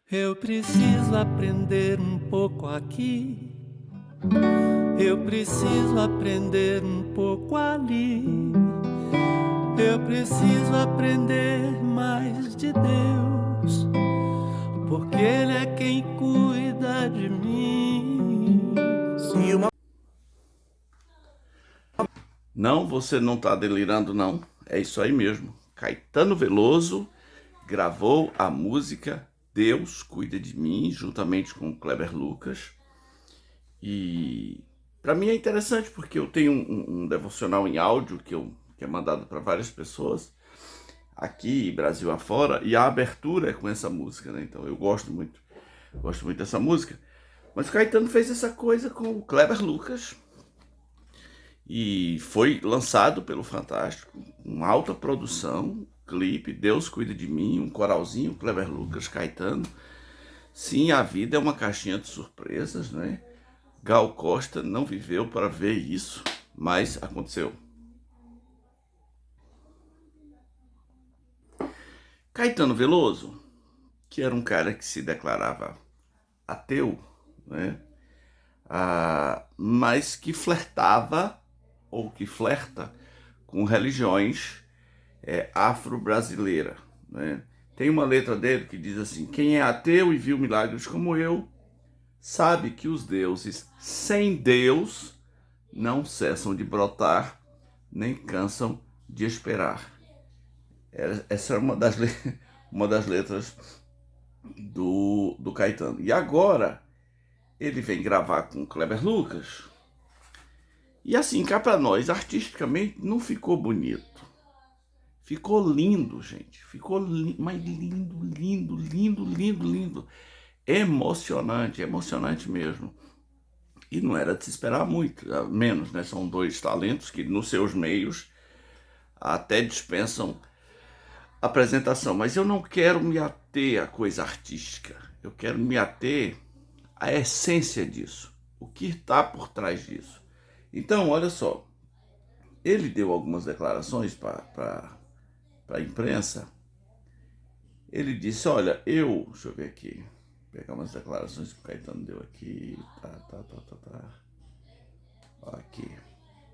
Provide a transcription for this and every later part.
Eu preciso aprender um pouco aqui, eu preciso aprender um pouco ali, eu preciso aprender mais de Deus, porque Ele é quem cuida de mim. E uma... Não, você não está delirando, não. É isso aí mesmo. Caetano Veloso gravou a música Deus Cuida de Mim, juntamente com Kleber Lucas. E para mim é interessante porque eu tenho um devocional em áudio que é mandado para várias pessoas, aqui Brasil afora, e a abertura é com essa música, né? Então eu gosto muito dessa música. Mas o Caetano fez essa coisa com o Kleber Lucas e foi lançado pelo Fantástico, com alta produção, clipe, Deus Cuida de Mim, um coralzinho, Kleber Lucas, Caetano. Sim, a vida é uma caixinha de surpresas, né? Gal Costa não viveu para ver isso, mas aconteceu. Caetano Veloso, que era um cara que se declarava ateu, né? Mas que flertava, ou que flerta, com religiões afro-brasileiras, né? Tem uma letra dele que diz assim: quem é ateu e viu milagres como eu, sabe que os deuses sem Deus não cessam de brotar, nem cansam de esperar. Essa é uma das letras do Caetano. E agora ele vem gravar com o Kleber Lucas. E assim, cá pra nós, artisticamente, não ficou bonito. Ficou lindo, gente. Ficou mas lindo, lindo, lindo, lindo, lindo. Emocionante, emocionante mesmo. E não era de se esperar muito, menos, né? São dois talentos que nos seus meios até dispensam apresentação. Mas eu não quero me ater à coisa artística. Eu quero me ater à essência disso. O que está por trás disso. Então, olha só. Ele deu algumas declarações para a imprensa. Ele disse, olha, deixa eu ver aqui, pegar umas declarações que o Caetano deu aqui, aqui,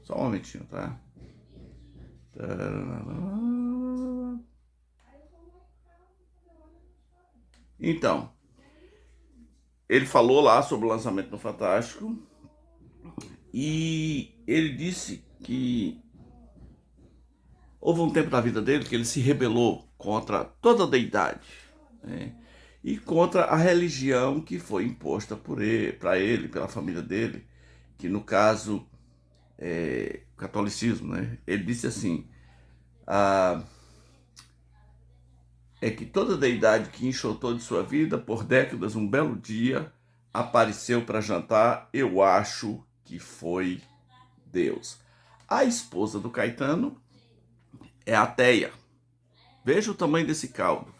só um momentinho, tá? Então, ele falou lá sobre o lançamento do Fantástico e ele disse que houve um tempo da vida dele que ele se rebelou contra toda a deidade, né? E contra a religião que foi imposta para ele, pela família dele, que no caso é o catolicismo, né? Ele disse assim, é que toda deidade que enxotou de sua vida por décadas, um belo dia, apareceu para jantar, eu acho que foi Deus. A esposa do Caetano é ateia. Veja o tamanho desse caldo.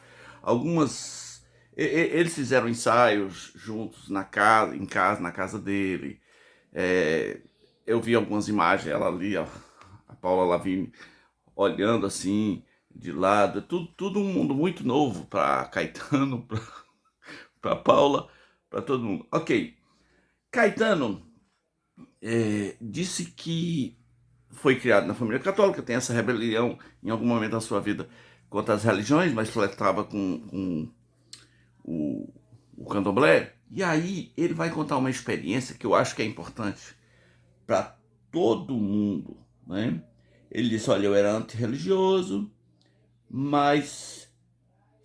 Eles fizeram ensaios juntos na casa dele. Eu vi algumas imagens, ela ali, a Paula Lavigne, olhando assim, de lado. Tudo um mundo muito novo para Caetano, para Paula, para todo mundo. Ok, Caetano disse que foi criado na família católica, tem essa rebelião em algum momento da sua vida contra as religiões, mas flertava com o candomblé. E aí ele vai contar uma experiência que eu acho que é importante para todo mundo, né? Ele disse, olha, eu era antirreligioso, mas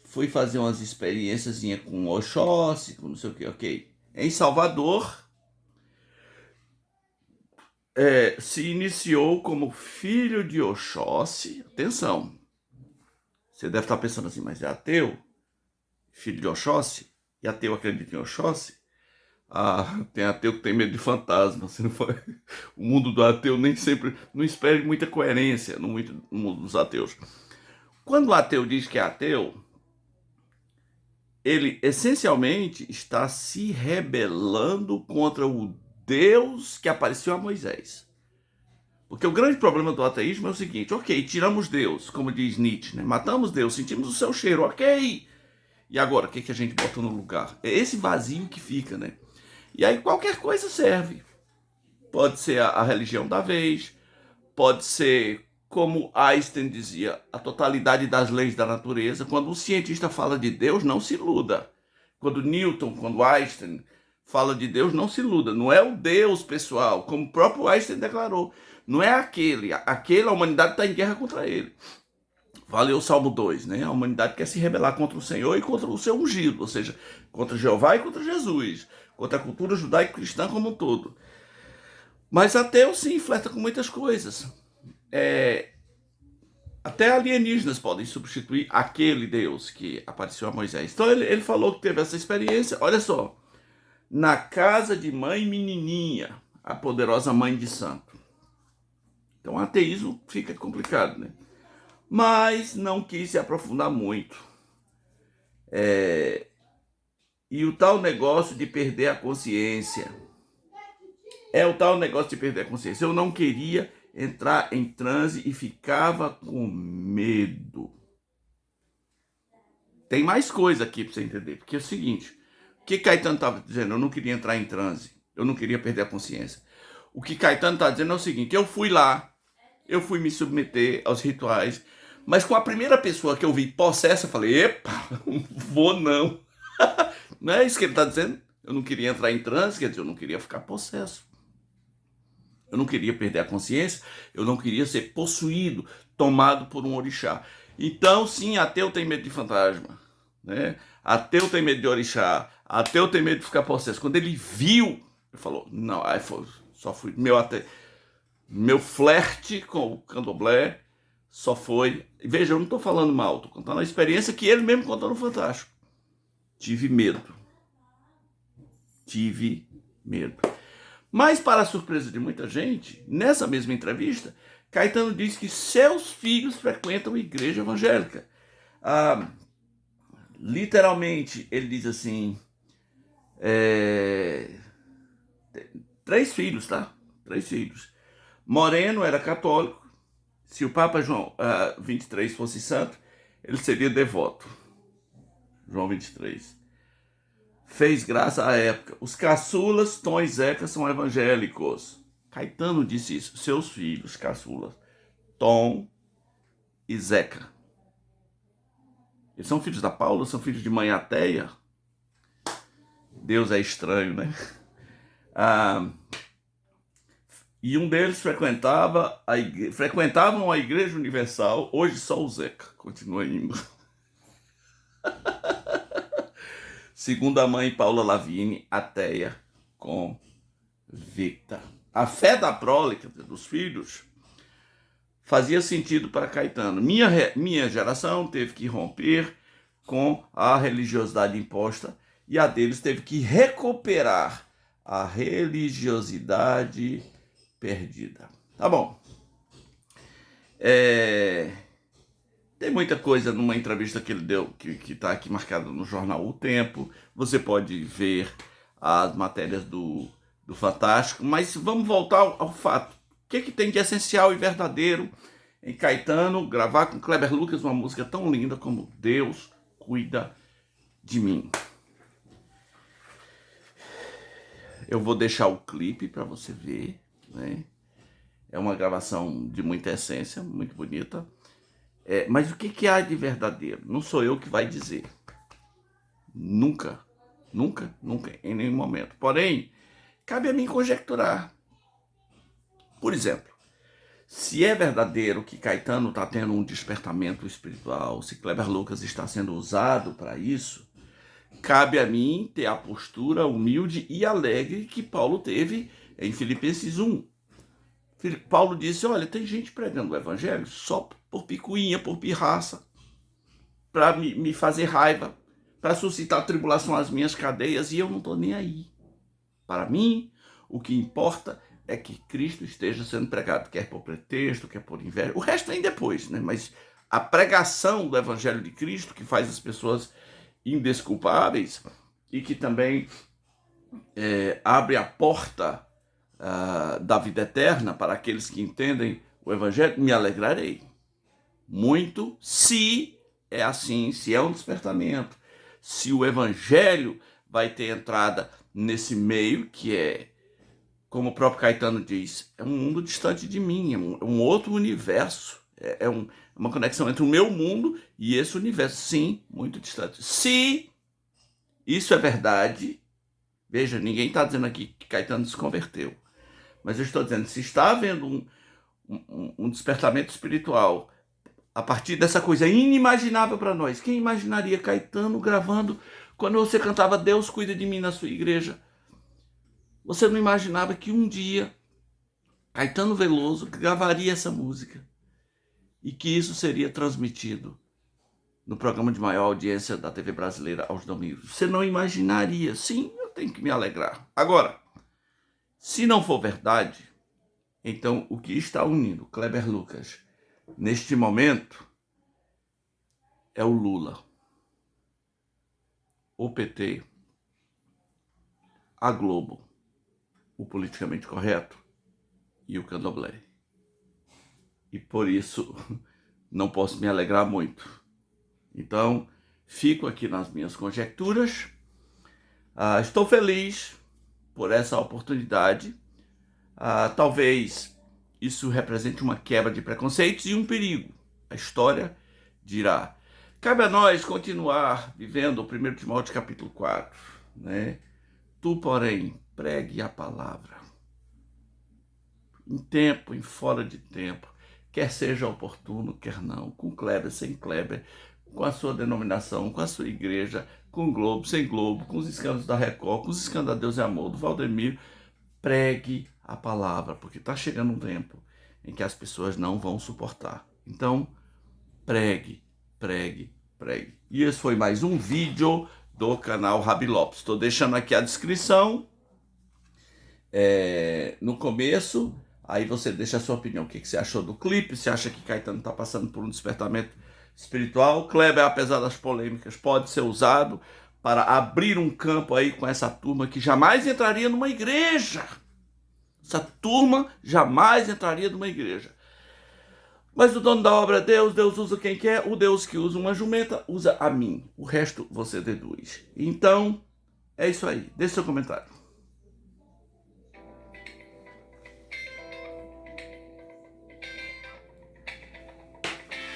fui fazer umas experiências com Oxóssi, com não sei o que, ok. Em Salvador, se iniciou como filho de Oxóssi. Atenção, você deve estar pensando assim, mas é ateu? Filho de Oxóssi? E ateu acredita em Oxóssi? Tem ateu que tem medo de fantasma. Você não foi... O mundo do ateu nem sempre... Não espere muita coerência no mundo dos ateus. Quando o ateu diz que é ateu, ele essencialmente está se rebelando contra o Deus que apareceu a Moisés. Porque o grande problema do ateísmo é o seguinte, ok, tiramos Deus, como diz Nietzsche, né? Matamos Deus, sentimos o seu cheiro, ok. E agora, o que a gente bota no lugar? É esse vazio que fica, né? E aí qualquer coisa serve. Pode ser a religião da vez, pode ser, como Einstein dizia, a totalidade das leis da natureza. Quando um cientista fala de Deus, não se iluda. Quando Newton, quando Einstein fala de Deus, não se iluda. Não é o Deus pessoal, como o próprio Einstein declarou. Não é aquele. Aquele, a humanidade está em guerra contra ele. Valeu o Salmo 2, né? A humanidade quer se rebelar contra o Senhor e contra o seu ungido, ou seja, contra Jeová e contra Jesus, contra a cultura judaico-cristã como um todo. Mas ateus sim flerta com muitas coisas. Até alienígenas podem substituir aquele Deus que apareceu a Moisés. Então ele falou que teve essa experiência, olha só, na casa de mãe menininha, a poderosa mãe de santo. Então o ateísmo fica complicado, né? Mas não quis se aprofundar muito. E o tal negócio de perder a consciência. O tal negócio de perder a consciência. Eu não queria entrar em transe e ficava com medo. Tem mais coisa aqui para você entender. Porque é o seguinte, o que Caetano estava dizendo? Eu não queria entrar em transe. Eu não queria perder a consciência. O que Caetano está dizendo é o seguinte, eu fui lá, eu fui me submeter aos rituais, mas com a primeira pessoa que eu vi possessa, eu falei, epa, vou não. Não é isso que ele está dizendo? Eu não queria entrar em transe, quer dizer, eu não queria ficar possesso. Eu não queria perder a consciência, eu não queria ser possuído, tomado por um orixá. Então, sim, ateu tem medo de fantasma, né? Ateu tem medo de orixá, ateu tem medo de ficar possesso. Quando ele viu, ele falou, não, aí foi, só fui, meu flerte com o candomblé só foi... Veja, eu não estou falando mal, estou contando a experiência que ele mesmo contou no Fantástico. Tive medo. Mas, para a surpresa de muita gente, nessa mesma entrevista, Caetano diz que seus filhos frequentam a igreja evangélica. Literalmente, ele diz assim... 3 filhos, tá? 3 filhos. Moreno era católico. Se o Papa João 23 fosse santo, ele seria devoto. João 23. Fez graça à época. Os caçulas, Tom e Zeca, são evangélicos. Caetano disse isso. Seus filhos, caçulas, Tom e Zeca. Eles são filhos da Paula? São filhos de mãe ateia? Deus é estranho, né? E um deles frequentavam a Igreja Universal. Hoje só o Zeca continua indo. Segundo a mãe Paula Lavigne, ateia convicta. A fé da prole, dos filhos, fazia sentido para Caetano. Minha geração teve que romper com a religiosidade imposta e a deles teve que recuperar a religiosidade perdida. Tá bom. Tem muita coisa numa entrevista que ele deu, que está aqui marcada no jornal O Tempo. Você pode ver as matérias do Fantástico, mas vamos voltar ao fato. O que tem de essencial e verdadeiro em Caetano gravar com Kleber Lucas uma música tão linda como Deus Cuida de Mim? Eu vou deixar o clipe para você ver, né? É uma gravação de muita essência, muito bonita. Mas o que há de verdadeiro? Não sou eu que vai dizer. Nunca, em nenhum momento. Porém, cabe a mim conjecturar. Por exemplo, se é verdadeiro que Caetano está tendo um despertamento espiritual, se Kleber Lucas está sendo usado para isso, cabe a mim ter a postura humilde e alegre que Paulo teve em Filipenses 1. Paulo disse, olha, tem gente pregando o evangelho só por picuinha, por pirraça, para me fazer raiva, para suscitar tribulação às minhas cadeias, e eu não estou nem aí. Para mim, o que importa é que Cristo esteja sendo pregado, quer por pretexto, quer por inveja. O resto vem depois, né? Mas a pregação do evangelho de Cristo, que faz as pessoas indesculpáveis e que também abre a porta da vida eterna para aqueles que entendem o evangelho, me alegrarei muito, se é assim, se é um despertamento, se o evangelho vai ter entrada nesse meio, que é, como o próprio Caetano diz, é um mundo distante de mim, é um outro universo, uma conexão entre o meu mundo e esse universo, sim, muito distante. Se isso é verdade, veja, ninguém está dizendo aqui que Caetano se converteu, mas eu estou dizendo, se está havendo um despertamento espiritual a partir dessa coisa inimaginável para nós, quem imaginaria Caetano gravando quando você cantava Deus cuida de mim na sua igreja? Você não imaginava que um dia Caetano Veloso gravaria essa música e que isso seria transmitido no programa de maior audiência da TV brasileira aos domingos? Você não imaginaria. Sim, eu tenho que me alegrar. Agora, se não for verdade, então o que está unindo Kleber Lucas neste momento é o Lula, o PT, a Globo, o politicamente correto e o candomblé. E por isso não posso me alegrar muito. Então, fico aqui nas minhas conjecturas. Estou feliz por essa oportunidade. Talvez isso represente uma quebra de preconceitos e um perigo. A história dirá. Cabe a nós continuar vivendo o 1 Timóteo capítulo 4, né? Tu, porém, pregue a palavra. Em tempo, em fora de tempo, quer seja oportuno, quer não, com Kleber, sem Kleber, com a sua denominação, com a sua igreja, com Globo, sem Globo, com os escândalos da Record, com os escândalos da Deus e Amor, do Valdemiro, pregue a palavra, porque está chegando um tempo em que as pessoas não vão suportar. Então, pregue, pregue, pregue. E esse foi mais um vídeo do canal Rabi Lopes. Estou deixando aqui a descrição no começo. Aí você deixa a sua opinião. O que você achou do clipe? Você acha que Caetano está passando por um despertamento espiritual? Kleber, apesar das polêmicas, pode ser usado para abrir um campo aí com essa turma que jamais entraria numa igreja. Essa turma jamais entraria numa igreja. Mas o dono da obra é Deus, Deus usa quem quer, o Deus que usa uma jumenta usa a mim. O resto você deduz. Então, é isso aí. Deixe seu comentário.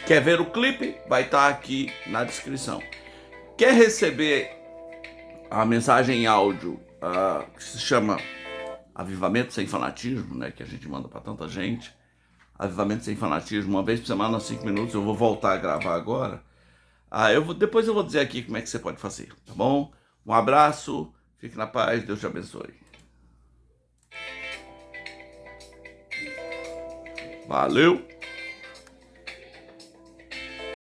Quer ver o clipe? Vai estar aqui na descrição. Quer receber a mensagem em áudio que se chama Avivamento Sem Fanatismo, né, que a gente manda para tanta gente? Avivamento Sem Fanatismo, uma vez por semana, 5 minutos. Eu vou voltar a gravar agora. Depois eu vou dizer aqui como é que você pode fazer, tá bom? Um abraço, fique na paz, Deus te abençoe. Valeu!